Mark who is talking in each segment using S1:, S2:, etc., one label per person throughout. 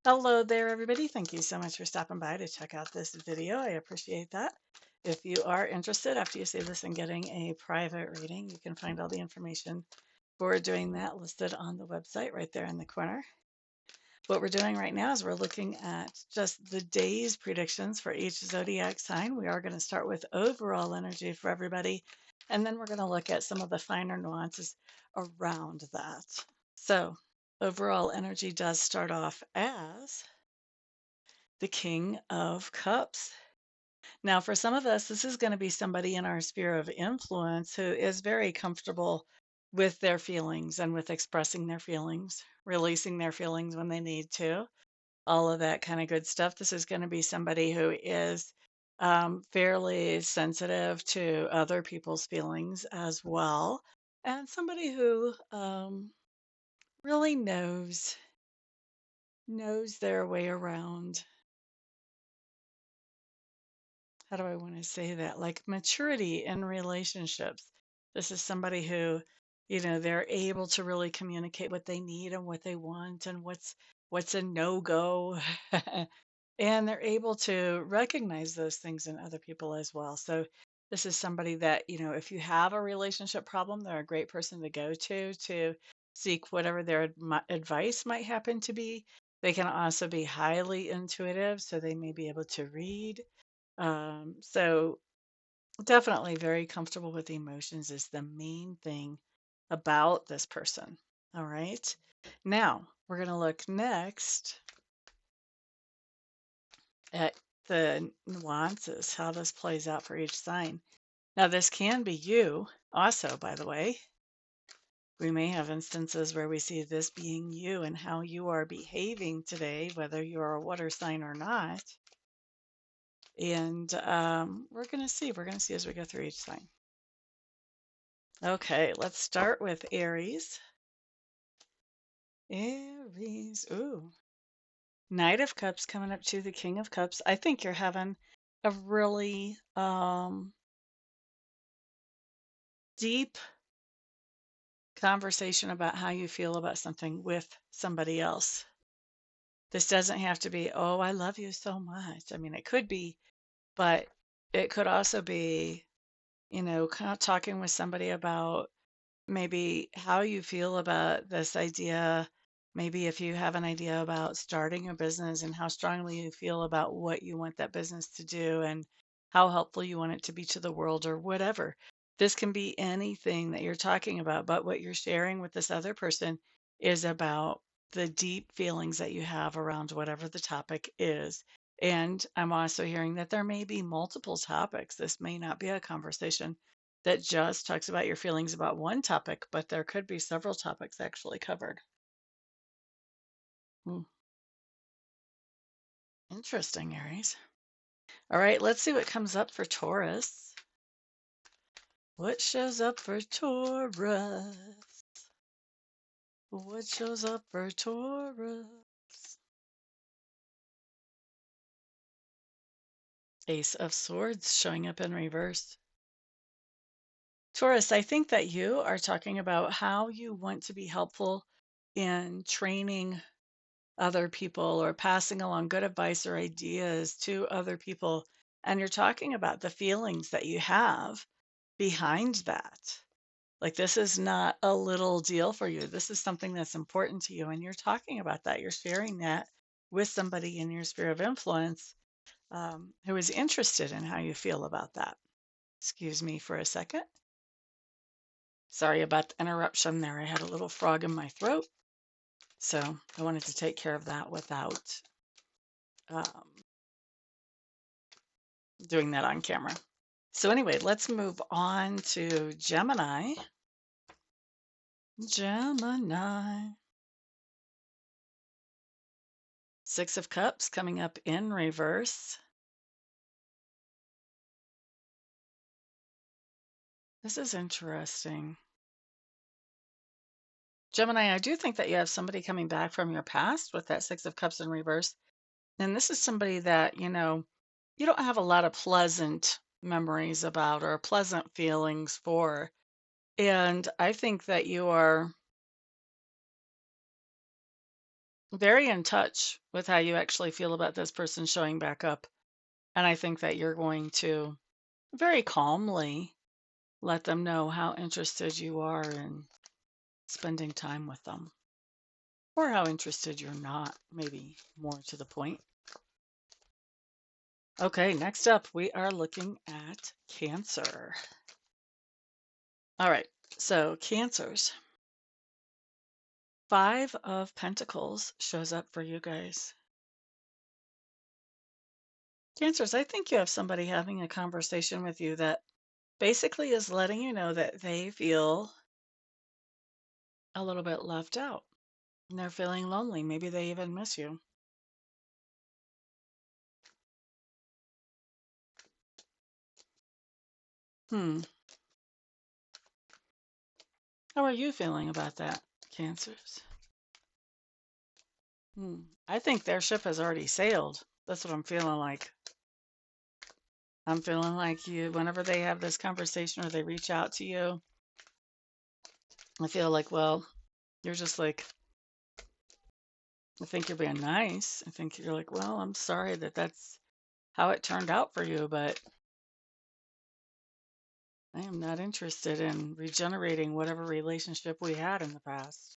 S1: Hello there, everybody. Thank you so much for stopping by to check out this video. I appreciate that. If you are interested, after you see this in getting a private reading, you can find all the information for doing that listed on the website right there in the corner. What we're doing right now is we're looking at just the day's predictions for each zodiac sign. We are going to start with overall energy for everybody, and then we're going to look at some of the finer nuances around that. So, overall energy does start off as the King of Cups. Now, for some of us, this is going to be somebody in our sphere of influence who is very comfortable with their feelings and with expressing their feelings, releasing their feelings when they need to, all of that kind of good stuff. This is going to be somebody who is fairly sensitive to other people's feelings as well, and somebody who really knows their way around. How do I want to say that? Like maturity in relationships. This is somebody who, they're able to really communicate what they need and what they want and what's a no-go. And they're able to recognize those things in other people as well. So this is somebody that, if you have a relationship problem, they're a great person to go to seek whatever their advice might happen to be. They can also be highly intuitive, so they may be able to read. So definitely very comfortable with emotions is the main thing about this person. All right. Now we're going to look next at the nuances, how this plays out for each sign. Now, this can be you also, by the way. We may have instances where we see this being you and how you are behaving today, whether you're a water sign or not. And we're going to see. We're going to see as we go through each sign. Okay, let's start with Aries. Aries. Ooh. Knight of Cups coming up to the King of Cups. I think you're having a really deep conversation about how you feel about something with somebody else. This doesn't have to be, oh, I love you so much. I mean, it could be, but it could also be, kind of talking with somebody about maybe how you feel about this idea. Maybe if you have an idea about starting a business and how strongly you feel about what you want that business to do and how helpful you want it to be to the world or whatever. This can be anything that you're talking about, but what you're sharing with this other person is about the deep feelings that you have around whatever the topic is. And I'm also hearing that there may be multiple topics. This may not be a conversation that just talks about your feelings about one topic, but there could be several topics actually covered. Hmm. Interesting, Aries. All right, let's see what comes up for Taurus. What shows up for Taurus? What shows up for Taurus? Ace of Swords showing up in reverse. Taurus, I think that you are talking about how you want to be helpful in training other people or passing along good advice or ideas to other people. And you're talking about the feelings that you have behind that. Like, this is not a little deal for you. This is something that's important to you. And you're talking about that. You're sharing that with somebody in your sphere of influence who is interested in how you feel about that. Excuse me for a second. Sorry about the interruption there. I had a little frog in my throat. So I wanted to take care of that without um, doing that on camera. So anyway, let's move on to Gemini. Gemini. Six of Cups coming up in reverse. This is interesting. Gemini, I do think that you have somebody coming back from your past with that Six of Cups in reverse. And this is somebody that, you don't have a lot of pleasant memories about or pleasant feelings for. And I think that you are very in touch with how you actually feel about this person showing back up. And I think that you're going to very calmly let them know how interested you are in spending time with them, or how interested you're not, maybe more to the point. Okay, next up, we are looking at Cancer. All right, so Cancers. 5 of Pentacles shows up for you guys. Cancers, I think you have somebody having a conversation with you that basically is letting you know that they feel a little bit left out. And they're feeling lonely. Maybe they even miss you. Hmm. How are you feeling about that, Cancers? I think their ship has already sailed. That's what I'm feeling like. I'm feeling like whenever they have this conversation or they reach out to you, I feel like, well, you're just like, I think you're being nice. I think you're like, well, I'm sorry that that's how it turned out for you, but I am not interested in regenerating whatever relationship we had in the past.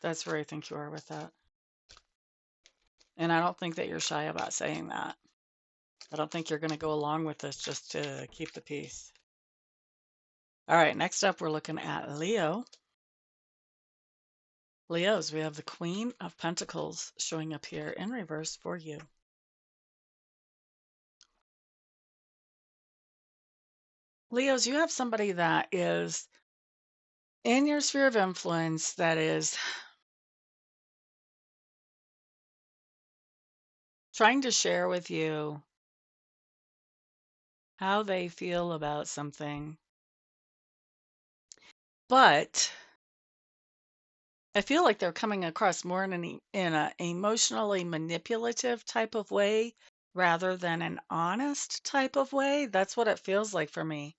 S1: That's where I think you are with that. And I don't think that you're shy about saying that. I don't think you're going to go along with this just to keep the peace. All right, next up, we're looking at Leo. Leos, we have the Queen of Pentacles showing up here in reverse for you. Leos, you have somebody that is in your sphere of influence that is trying to share with you how they feel about something. But I feel like they're coming across more in an emotionally manipulative type of way rather than an honest type of way. That's what it feels like for me.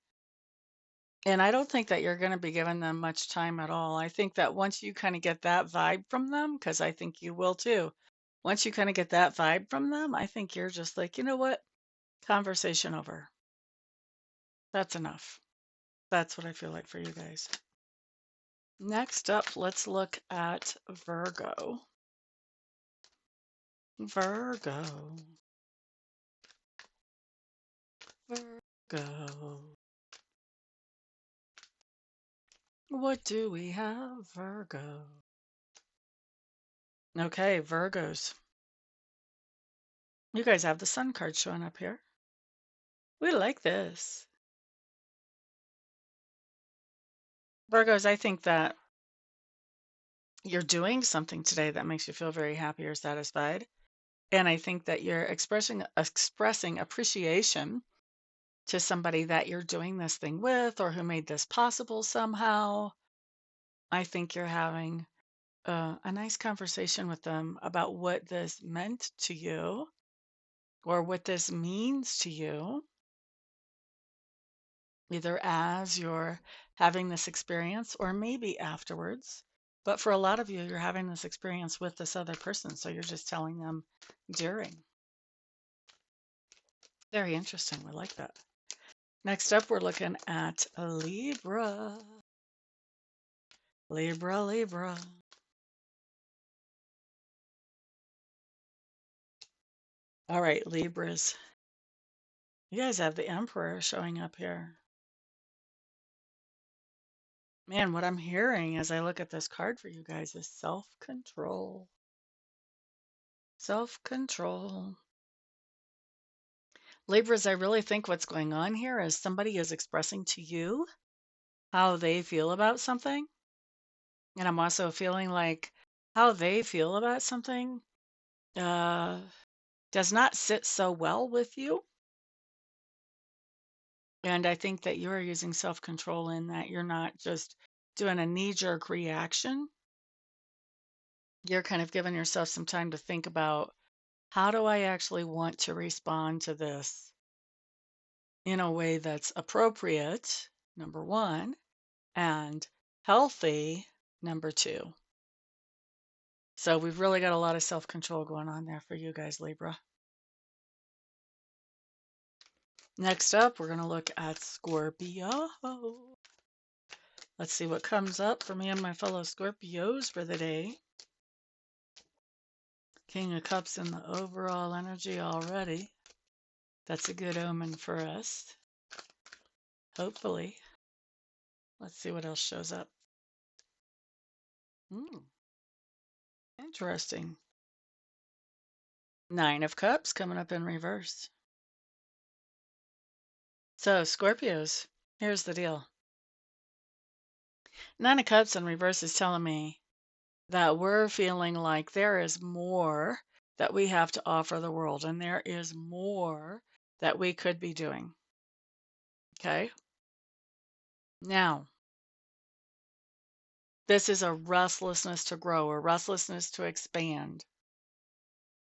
S1: And I don't think that you're going to be giving them much time at all. I think that once you kind of get that vibe from them, because I think you will too, once you kind of get that vibe from them, I think you're just like, you know what? Conversation over. That's enough. That's what I feel like for you guys. Next up, let's look at Virgo. Virgo. Virgo. What do we have, Virgo? Okay, Virgos. You guys have the Sun card showing up here. We like this. Virgos, I think that you're doing something today that makes you feel very happy or satisfied. And I think that you're expressing appreciation to somebody that you're doing this thing with or who made this possible somehow. I think you're having a nice conversation with them about what this meant to you or what this means to you, either as you're having this experience or maybe afterwards. But for a lot of you, you're having this experience with this other person, so you're just telling them during. Very interesting. We like that. Next up, we're looking at Libra. Libra, Libra. All right, Libras. You guys have the Emperor showing up here. Man, what I'm hearing as I look at this card for you guys is self-control. Self-control. Libras, I really think what's going on here is somebody is expressing to you how they feel about something. And I'm also feeling like how they feel about something does not sit so well with you. And I think that you're using self-control in that you're not just doing a knee-jerk reaction. You're kind of giving yourself some time to think about, how do I actually want to respond to this in a way that's appropriate, number one, and healthy, number two. So we've really got a lot of self-control going on there for you guys, Libra. Next up, we're going to look at Scorpio. Let's see what comes up for me and my fellow Scorpios for the day. King of Cups in the overall energy already. That's a good omen for us. Hopefully. Let's see what else shows up. Interesting. Nine of Cups coming up in reverse. So, Scorpios, here's the deal. Nine of Cups in reverse is telling me that we're feeling like there is more that we have to offer the world, and there is more that we could be doing. Okay? Now, this is a restlessness to grow, a restlessness to expand.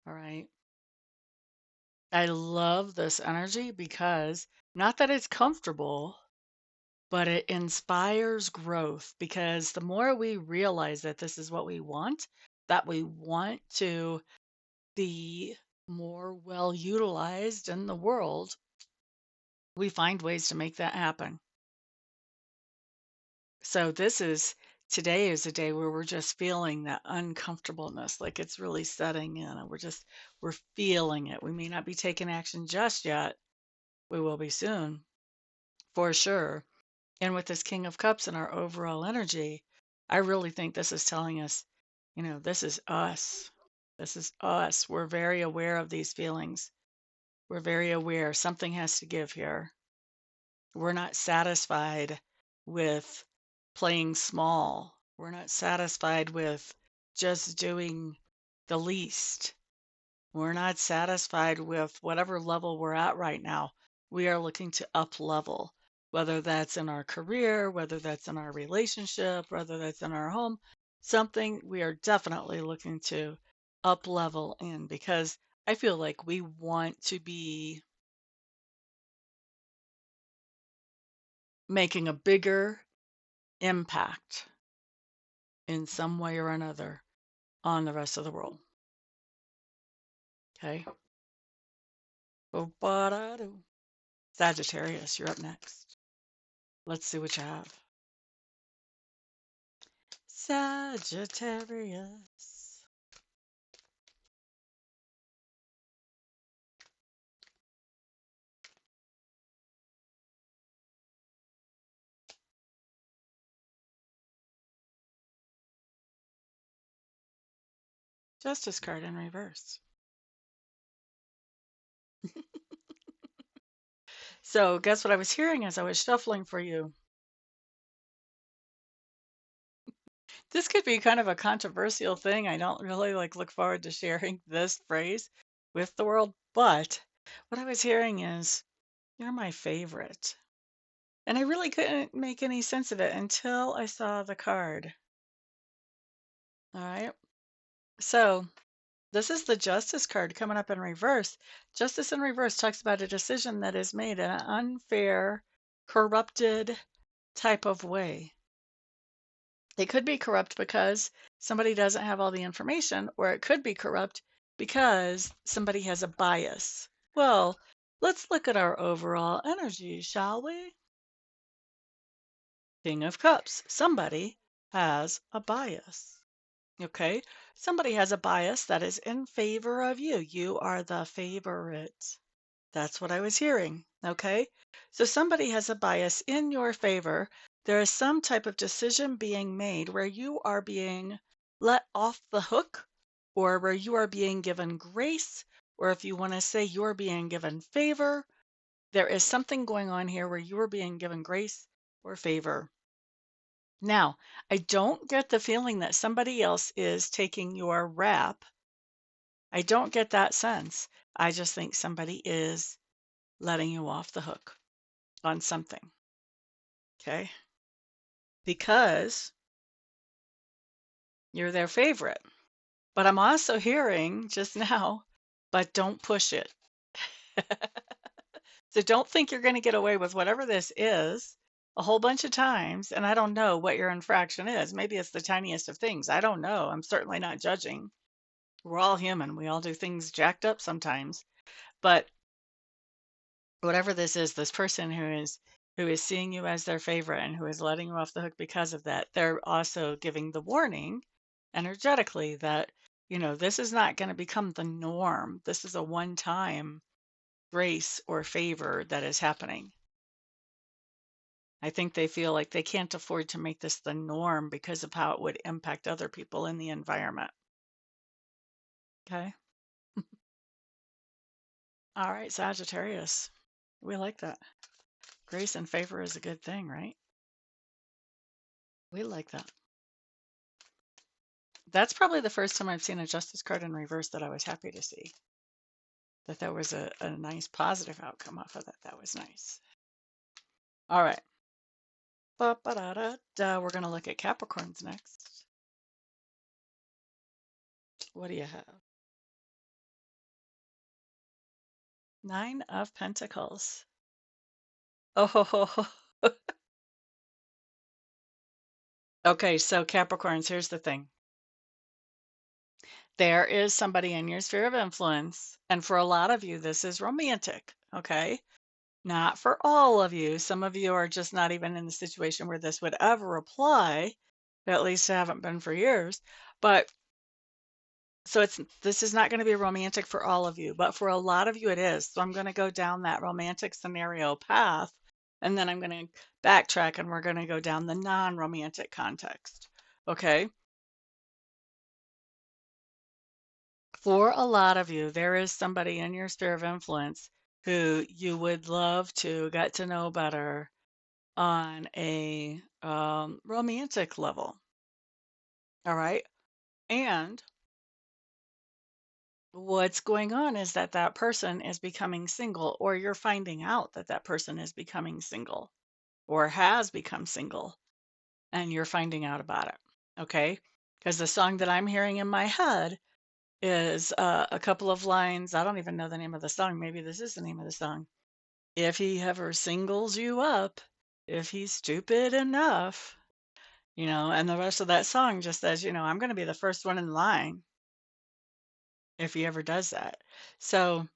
S1: All right? I love this energy because not that it's comfortable, but it inspires growth, because the more we realize that this is what we want, that we want to be more well utilized in the world, we find ways to make that happen. So today is a day where we're just feeling that uncomfortableness, like it's really setting in, and we're feeling it. We may not be taking action just yet. We will be soon, for sure. And with this King of Cups and our overall energy, I really think this is telling us, this is us. This is us. We're very aware of these feelings. We're very aware something has to give here. We're not satisfied with playing small. We're not satisfied with just doing the least. We're not satisfied with whatever level we're at right now. We are looking to up level, whether that's in our career, whether that's in our relationship, whether that's in our home, something we are definitely looking to up level in, because I feel like we want to be making a bigger impact in some way or another on the rest of the world. Okay. Sagittarius, you're up next. Let's see what you have. Sagittarius. Justice card in reverse. So guess what I was hearing as I was shuffling for you? This could be kind of a controversial thing. I don't really look forward to sharing this phrase with the world, but what I was hearing is, you're my favorite. And I really couldn't make any sense of it until I saw the card. All right. So this is the Justice card coming up in reverse. Justice in reverse talks about a decision that is made in an unfair, corrupted type of way. It could be corrupt because somebody doesn't have all the information, or it could be corrupt because somebody has a bias. Well, let's look at our overall energy, shall we? King of Cups. Somebody has a bias. Okay? Somebody has a bias that is in favor of you. You are the favorite. That's what I was hearing. Okay? So somebody has a bias in your favor. There is some type of decision being made where you are being let off the hook, or where you are being given grace, or if you want to say you're being given favor, there is something going on here where you are being given grace or favor. Now, I don't get the feeling that somebody else is taking your rap. I don't get that sense. I just think somebody is letting you off the hook on something. Okay? Because you're their favorite. But I'm also hearing just now, but don't push it. So don't think you're going to get away with whatever this is. a whole bunch of times, and I don't know what your infraction is. Maybe it's the tiniest of things. I don't know. I'm certainly not judging. We're all human. We all do things jacked up sometimes. But whatever this is, this person who is seeing you as their favorite and who is letting you off the hook because of that, they're also giving the warning energetically that, this is not going to become the norm. This is a one-time grace or favor that is happening. I think they feel like they can't afford to make this the norm because of how it would impact other people in the environment. Okay. All right, Sagittarius. We like that. Grace and favor is a good thing, right? We like that. That's probably the first time I've seen a justice card in reverse that I was happy to see. That there was a nice positive outcome off of that. That was nice. All right. Ba-ba-da-da-da. We're going to look at Capricorns next. What do you have? 9 of Pentacles. Oh, ho, ho, ho. Okay, so Capricorns, here's the thing. There is somebody in your sphere of influence, and for a lot of you, this is romantic, okay? Not for all of you. Some of you are just not even in the situation where this would ever apply. At least haven't been for years. But so this is not going to be romantic for all of you, but for a lot of you it is. So I'm going to go down that romantic scenario path, and then I'm going to backtrack and we're going to go down the non-romantic context. Okay? For a lot of you, there is somebody in your sphere of influence who you would love to get to know better on a romantic level. All right. And what's going on is that that person is becoming single, or you're finding out that that person is becoming single or has become single, and you're finding out about it. Okay. Because the song that I'm hearing in my head is a couple of lines. I don't even know the name of the song. Maybe this is the name of the song. If he ever singles you up, if he's stupid enough, and the rest of that song just says, I'm going to be the first one in line if he ever does that. So,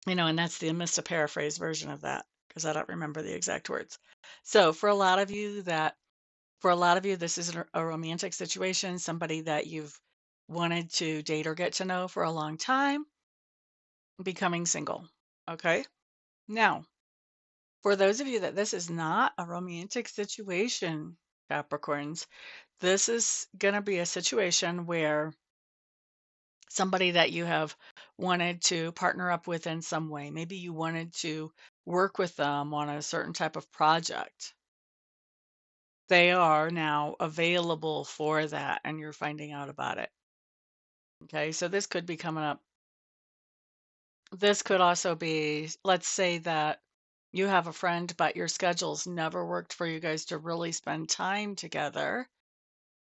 S1: and that's the Amista paraphrase version of that because I don't remember the exact words. So for a lot of you, this is a romantic situation, somebody that you've wanted to date or get to know for a long time, becoming single. Okay. Now, for those of you that this is not a romantic situation, Capricorns, this is going to be a situation where somebody that you have wanted to partner up with in some way, maybe you wanted to work with them on a certain type of project, they are now available for that and you're finding out about it. Okay, so this could be coming up. This could also be, let's say that you have a friend, but your schedules never worked for you guys to really spend time together.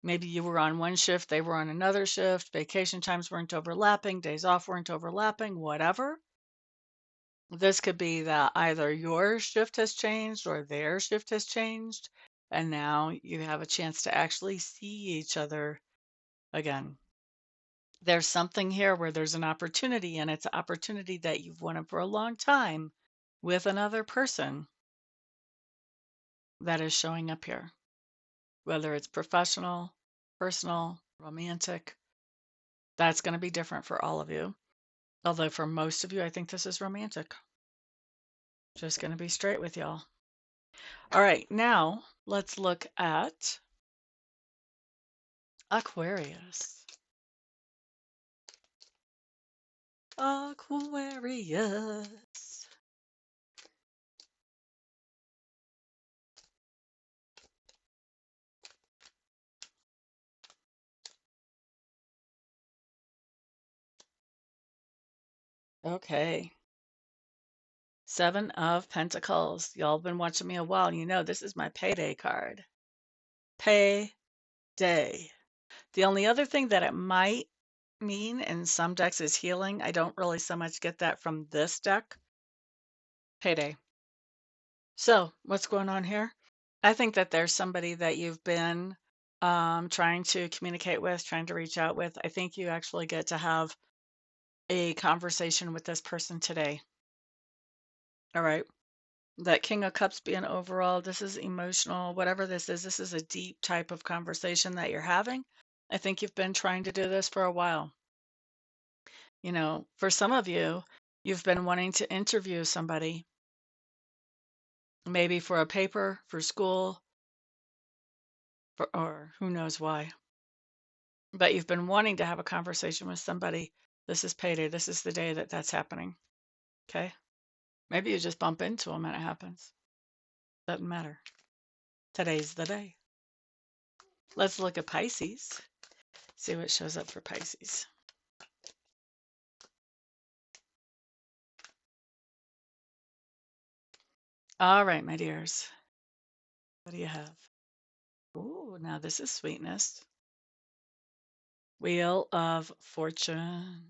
S1: Maybe you were on one shift, they were on another shift, vacation times weren't overlapping, days off weren't overlapping, whatever. This could be that either your shift has changed or their shift has changed, and now you have a chance to actually see each other again. There's something here where there's an opportunity, and it's an opportunity that you've wanted for a long time with another person that is showing up here, whether it's professional, personal, romantic. That's going to be different for all of you. Although for most of you, I think this is romantic. Just going to be straight with y'all. All right, now let's look at Aquarius. Aquarius. Okay. 7 of Pentacles. Y'all been watching me a while. You know this is my payday card. Payday. The only other thing that it might mean in some decks is healing. I don't really so much get that from this deck. Payday. So what's going on here? I think that there's somebody that you've been trying to communicate with, trying to reach out with. I think you actually get to have a conversation with this person today. All right. That King of Cups being overall, this is emotional, whatever this is a deep type of conversation that you're having. I think you've been trying to do this for a while. You know, for some of you, you've been wanting to interview somebody, maybe for a paper, for school, or who knows why. But you've been wanting to have a conversation with somebody. This is payday. This is the day that that's happening. Okay. Maybe you just bump into them and it happens. Doesn't matter. Today's the day. Let's look at Pisces. See what shows up for Pisces. All right, my dears. What do you have? Ooh, now this is sweetness. Wheel of Fortune.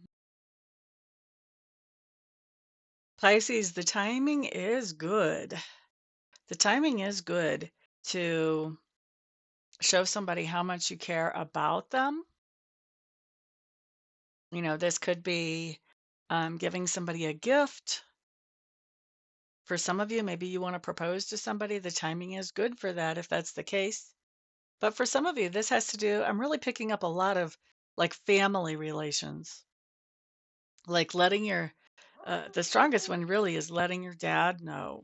S1: Pisces, the timing is good. The timing is good to show somebody how much you care about them. You know, this could be giving somebody a gift. For some of you, maybe you want to propose to somebody. The timing is good for that if that's the case. But for some of you, this has to do, I'm really picking up a lot of like family relations, like letting your, the strongest one really is letting your dad know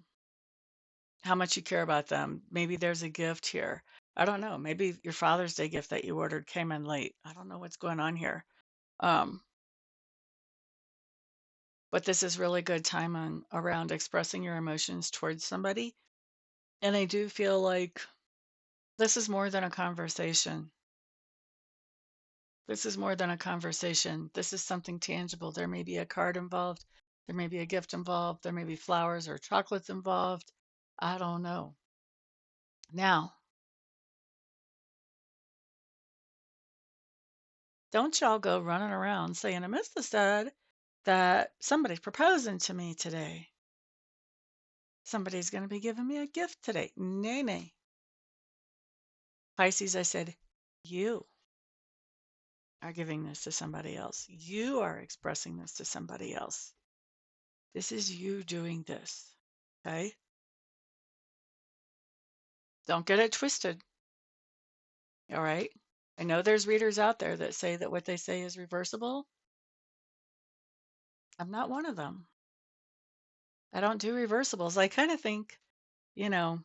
S1: how much you care about them. Maybe there's a gift here. I don't know. Maybe your Father's Day gift that you ordered came in late. I don't know what's going on here. Um, but this is really good time on around expressing your emotions towards somebody. And I do feel like this is more than a conversation. This is more than a conversation. This is something tangible. There may be a card involved. There may be a gift involved. There may be flowers or chocolates involved. I don't know. Now, don't y'all go running around saying, Amista said that somebody's proposing to me today. Somebody's going to be giving me a gift today. Nay, nay. Pisces, I said, you are giving this to somebody else. You are expressing this to somebody else. This is you doing this. Okay? Don't get it twisted. All right? I know there's readers out there that say that what they say is reversible. I'm not one of them. I don't do reversibles. I kind of think, you know,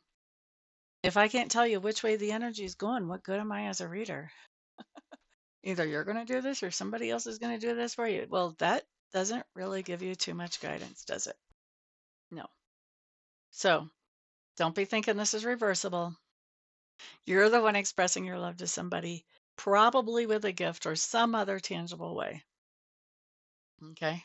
S1: if I can't tell you which way the energy is going, what good am I as a reader? Either you're going to do this or somebody else is going to do this for you. Well, that doesn't really give you too much guidance, does it? No. So don't be thinking this is reversible. You're the one expressing your love to somebody, probably with a gift or some other tangible way. Okay.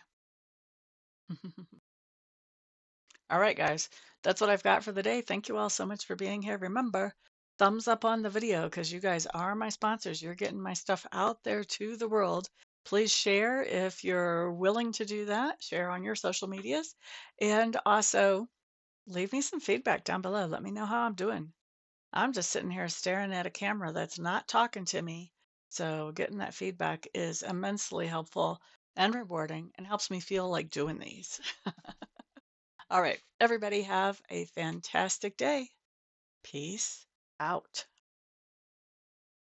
S1: All right, guys, that's what I've got for the day. Thank you all so much for being here. Remember, thumbs up on the video because you guys are my sponsors. You're getting my stuff out there to the world. Please share if you're willing to do that. Share on your social medias. And also leave me some feedback down below. Let me know how I'm doing. I'm just sitting here staring at a camera that's not talking to me. So getting that feedback is immensely helpful and rewarding and helps me feel like doing these. All right, everybody have a fantastic day. Peace out.